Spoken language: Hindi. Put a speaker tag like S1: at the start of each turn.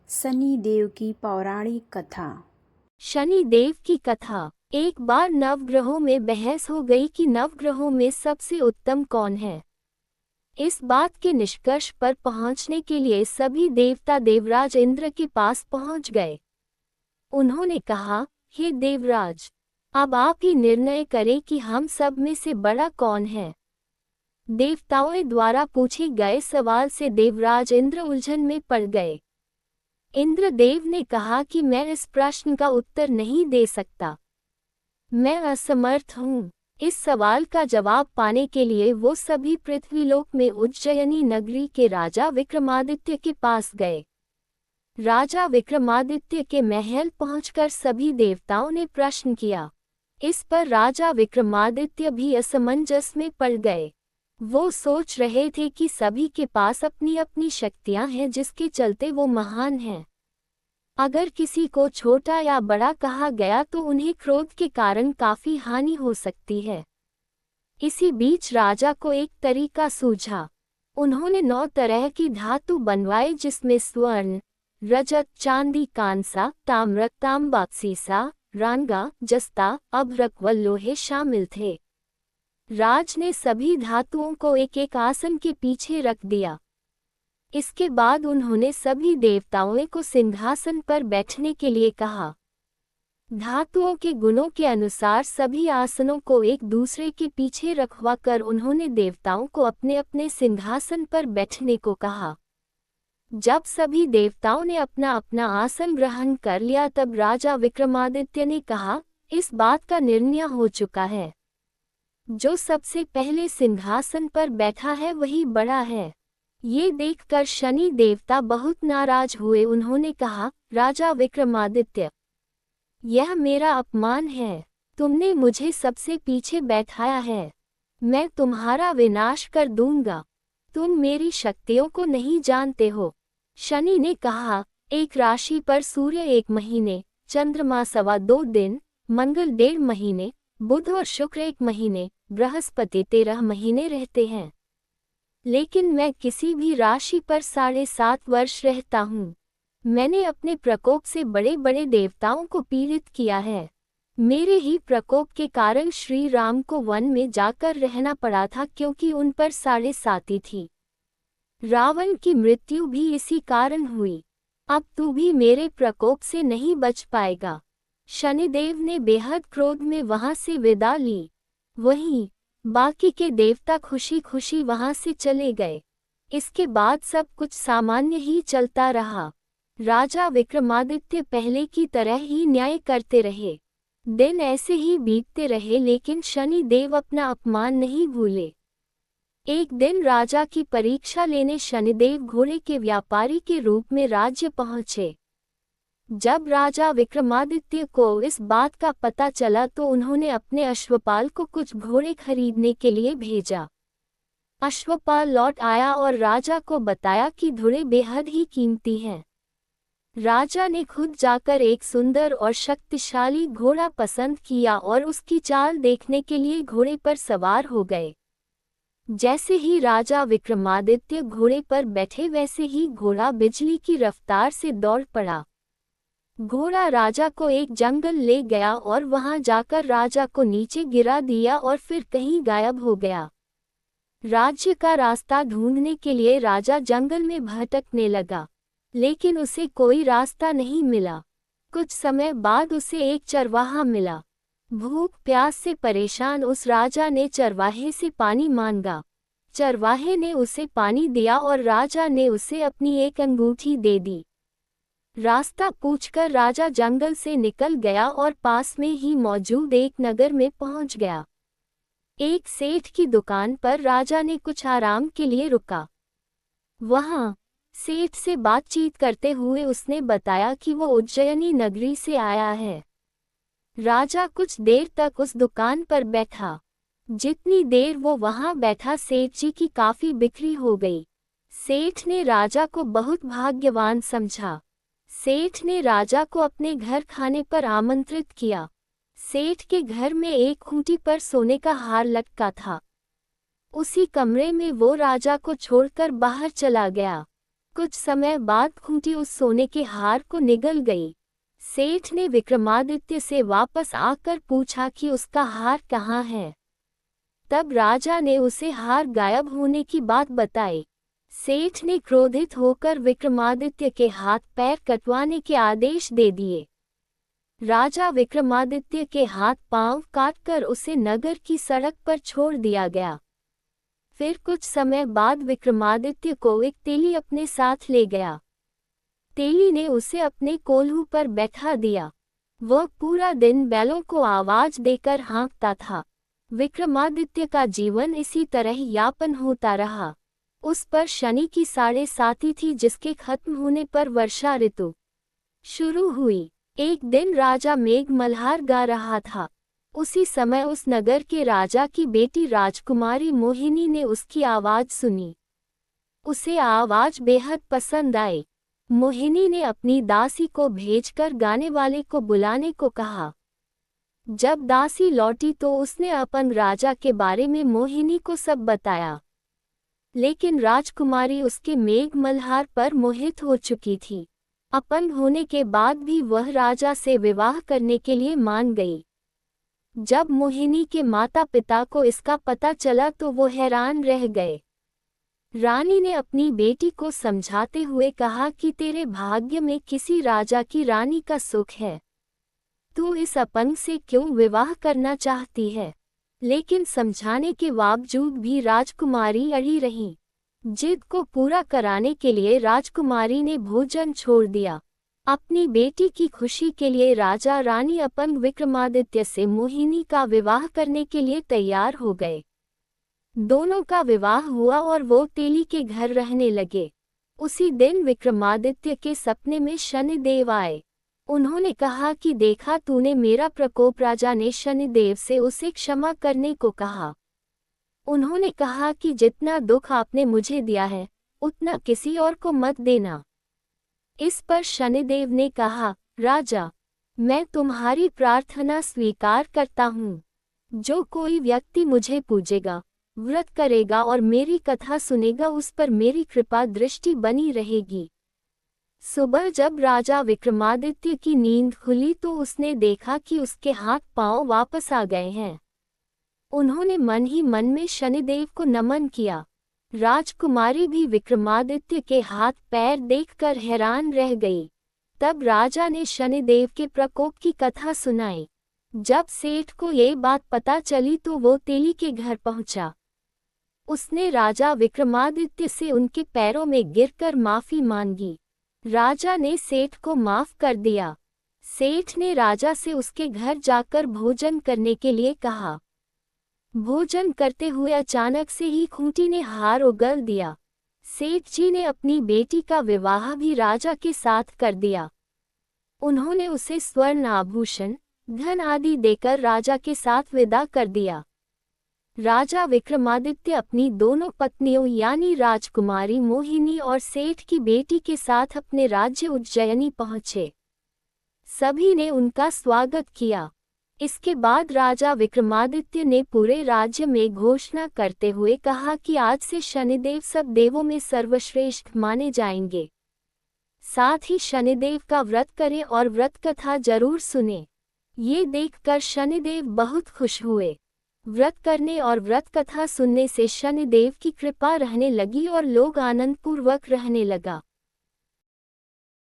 S1: शनि देव की पौराणिक कथा।
S2: शनि देव की कथा। एक बार नवग्रहों में बहस हो गई कि नवग्रहों में सबसे उत्तम कौन है। इस बात के निष्कर्ष पर पहुंचने के लिए सभी देवता देवराज इंद्र के पास पहुंच गए। उन्होंने कहा, हे देवराज, अब आप ही निर्णय करें कि हम सब में से बड़ा कौन है। देवताओं द्वारा पूछे गए सवाल से देवराज इंद्र उलझन में पड़ गए। इंद्रदेव ने कहा कि मैं इस प्रश्न का उत्तर नहीं दे सकता। मैं असमर्थ हूँ। इस सवाल का जवाब पाने के लिए वो सभी पृथ्वीलोक में उज्जयिनी नगरी के राजा विक्रमादित्य के पास गए। राजा विक्रमादित्य के महल पहुंचकर सभी देवताओं ने प्रश्न किया। इस पर राजा विक्रमादित्य भी असमंजस में पड़ गए। वो सोच रहे थे कि सभी के पास अपनी अपनी शक्तियां हैं जिसके चलते वो महान हैं। अगर किसी को छोटा या बड़ा कहा गया तो उन्हें क्रोध के कारण काफी हानि हो सकती है। इसी बीच राजा को एक तरीका सूझा। उन्होंने 9 तरह की धातु बनवाए जिसमें स्वर्ण, रजत, चांदी, कांसा, ताम्र, तांबा, सीसा, रांगा, जस्ता, अभ्रक व लोहे शामिल थे। राज ने सभी धातुओं को एक एक आसन के पीछे रख दिया। इसके बाद उन्होंने सभी देवताओं को सिंहासन पर बैठने के लिए कहा। धातुओं के गुणों के अनुसार सभी आसनों को एक दूसरे के पीछे रखवा कर उन्होंने देवताओं को अपने अपने सिंहासन पर बैठने को कहा। जब सभी देवताओं ने अपना अपना आसन ग्रहण कर लिया तब राजा विक्रमादित्य ने कहा, इस बात का निर्णय हो चुका है। जो सबसे पहले सिंहासन पर बैठा है वही बड़ा है। ये देखकर शनि देवता बहुत नाराज हुए। उन्होंने कहा, राजा विक्रमादित्य, यह मेरा अपमान है। तुमने मुझे सबसे पीछे बैठाया है। मैं तुम्हारा विनाश कर दूंगा। तुम मेरी शक्तियों को नहीं जानते हो। शनि ने कहा, एक राशि पर सूर्य 1 महीने, चंद्रमा 2.25 दिन, मंगल 1.5 महीने, बुध और शुक्र 1 महीने, बृहस्पति 13 महीने रहते हैं। लेकिन मैं किसी भी राशि पर 7.5 वर्ष रहता हूँ। मैंने अपने प्रकोप से बड़े बड़े देवताओं को पीड़ित किया है। मेरे ही प्रकोप के कारण श्री राम को वन में जाकर रहना पड़ा था क्योंकि उन पर 7.5 थी। रावण की मृत्यु भी इसी कारण हुई। अब तू भी मेरे प्रकोप से नहीं बच पाएगा। शनिदेव ने बेहद क्रोध में वहां से विदा ली। वहीं बाकी के देवता खुशी खुशी वहां से चले गए। इसके बाद सब कुछ सामान्य ही चलता रहा। राजा विक्रमादित्य पहले की तरह ही न्याय करते रहे। दिन ऐसे ही बीतते रहे लेकिन शनि देव अपना अपमान नहीं भूले। एक दिन राजा की परीक्षा लेने शनिदेव घोड़े के व्यापारी के रूप में राज्य पहुंचे। जब राजा विक्रमादित्य को इस बात का पता चला तो उन्होंने अपने अश्वपाल को कुछ घोड़े खरीदने के लिए भेजा। अश्वपाल लौट आया और राजा को बताया कि घोड़े बेहद ही कीमती हैं। राजा ने खुद जाकर एक सुंदर और शक्तिशाली घोड़ा पसंद किया और उसकी चाल देखने के लिए घोड़े पर सवार हो गए। जैसे ही राजा विक्रमादित्य घोड़े पर बैठे वैसे ही घोड़ा बिजली की रफ्तार से दौड़ पड़ा। घोड़ा राजा को एक जंगल ले गया और वहां जाकर राजा को नीचे गिरा दिया और फिर कहीं गायब हो गया। राज्य का रास्ता ढूंढने के लिए राजा जंगल में भटकने लगा, लेकिन उसे कोई रास्ता नहीं मिला। कुछ समय बाद उसे एक चरवाहा मिला। भूख प्यास से परेशान उस राजा ने चरवाहे से पानी मांगा। चरवाहे ने उसे पानी दिया और राजा ने उसे अपनी एक अंगूठी दे दी। रास्ता पूछकर राजा जंगल से निकल गया और पास में ही मौजूद एक नगर में पहुंच गया। एक सेठ की दुकान पर राजा ने कुछ आराम के लिए रुका। वहां सेठ से बातचीत करते हुए उसने बताया कि वो उज्जयिनी नगरी से आया है। राजा कुछ देर तक उस दुकान पर बैठा। जितनी देर वो वहां बैठा सेठ जी की काफी बिक्री हो गई। सेठ ने राजा को बहुत भाग्यवान समझा। सेठ ने राजा को अपने घर खाने पर आमंत्रित किया। सेठ के घर में एक खूंटी पर सोने का हार लटका था। उसी कमरे में वो राजा को छोड़कर बाहर चला गया। कुछ समय बाद खूंटी उस सोने के हार को निगल गई। सेठ ने विक्रमादित्य से वापस आकर पूछा कि उसका हार कहाँ है। तब राजा ने उसे हार गायब होने की बात बताई। सेठ ने क्रोधित होकर विक्रमादित्य के हाथ पैर कटवाने के आदेश दे दिए। राजा विक्रमादित्य के हाथ पांव काटकर उसे नगर की सड़क पर छोड़ दिया गया। फिर कुछ समय बाद विक्रमादित्य को एक तेली अपने साथ ले गया। तेली ने उसे अपने कोल्हू पर बैठा दिया। वह पूरा दिन बैलों को आवाज देकर हाँकता था। विक्रमादित्य का जीवन इसी तरह यापन होता रहा। उस पर शनि की 7.5 थी, जिसके खत्म होने पर वर्षा ऋतु शुरू हुई। एक दिन राजा मेघ मल्हार गा रहा था। उसी समय उस नगर के राजा की बेटी राजकुमारी मोहिनी ने उसकी आवाज सुनी। उसे आवाज बेहद पसंद आई। मोहिनी ने अपनी दासी को भेजकर गाने वाले को बुलाने को कहा। जब दासी लौटी तो उसने अपन राजा के बारे में मोहिनी को सब बताया। लेकिन राजकुमारी उसके मेघ मल्हार पर मोहित हो चुकी थी। अपन होने के बाद भी वह राजा से विवाह करने के लिए मान गई। जब मोहिनी के माता पिता को इसका पता चला तो वो हैरान रह गए। रानी ने अपनी बेटी को समझाते हुए कहा कि तेरे भाग्य में किसी राजा की रानी का सुख है। तू इस अपंग से क्यों विवाह करना चाहती है? लेकिन समझाने के बावजूद भी राजकुमारी अड़ी रही। जिद को पूरा कराने के लिए राजकुमारी ने भोजन छोड़ दिया। अपनी बेटी की खुशी के लिए राजा रानी अपंग विक्रमादित्य से मोहिनी का विवाह करने के लिए तैयार हो गए। दोनों का विवाह हुआ और वो तेली के घर रहने लगे। उसी दिन विक्रमादित्य के सपने में शनिदेव आए। उन्होंने कहा कि देखा तूने मेरा प्रकोप। राजा ने शनिदेव से उसे क्षमा करने को कहा। उन्होंने कहा कि जितना दुख आपने मुझे दिया है उतना किसी और को मत देना। इस पर शनिदेव ने कहा, राजा, मैं तुम्हारी प्रार्थना स्वीकार करता हूँ। जो कोई व्यक्ति मुझे पूजेगा, व्रत करेगा और मेरी कथा सुनेगा, उस पर मेरी कृपा दृष्टि बनी रहेगी। सुबह जब राजा विक्रमादित्य की नींद खुली तो उसने देखा कि उसके हाथ पांव वापस आ गए हैं। उन्होंने मन ही मन में शनिदेव को नमन किया। राजकुमारी भी विक्रमादित्य के हाथ पैर देखकर हैरान रह गई। तब राजा ने शनिदेव के प्रकोप की कथा सुनाई। जब सेठ को ये बात पता चली तो वो तेली के घर पहुंचा। उसने राजा विक्रमादित्य से उनके पैरों में गिरकर माफी मांगी। राजा ने सेठ को माफ कर दिया। सेठ ने राजा से उसके घर जाकर भोजन करने के लिए कहा। भोजन करते हुए अचानक से ही खूंटी ने हार उगल दिया। सेठ जी ने अपनी बेटी का विवाह भी राजा के साथ कर दिया। उन्होंने उसे स्वर्ण आभूषण, धन आदि देकर राजा के साथ विदा कर दिया। राजा विक्रमादित्य अपनी दोनों पत्नियों यानी राजकुमारी मोहिनी और सेठ की बेटी के साथ अपने राज्य उज्जयिनी पहुंचे। सभी ने उनका स्वागत किया। इसके बाद राजा विक्रमादित्य ने पूरे राज्य में घोषणा करते हुए कहा कि आज से शनिदेव सब देवों में सर्वश्रेष्ठ माने जाएंगे। साथ ही शनिदेव का व्रत करें और व्रत कथा जरूर सुने। ये देखकर शनिदेव बहुत खुश हुए। व्रत करने और व्रत कथा सुनने से शनिदेव की कृपा रहने लगी और लोग आनंदपूर्वक रहने लगा।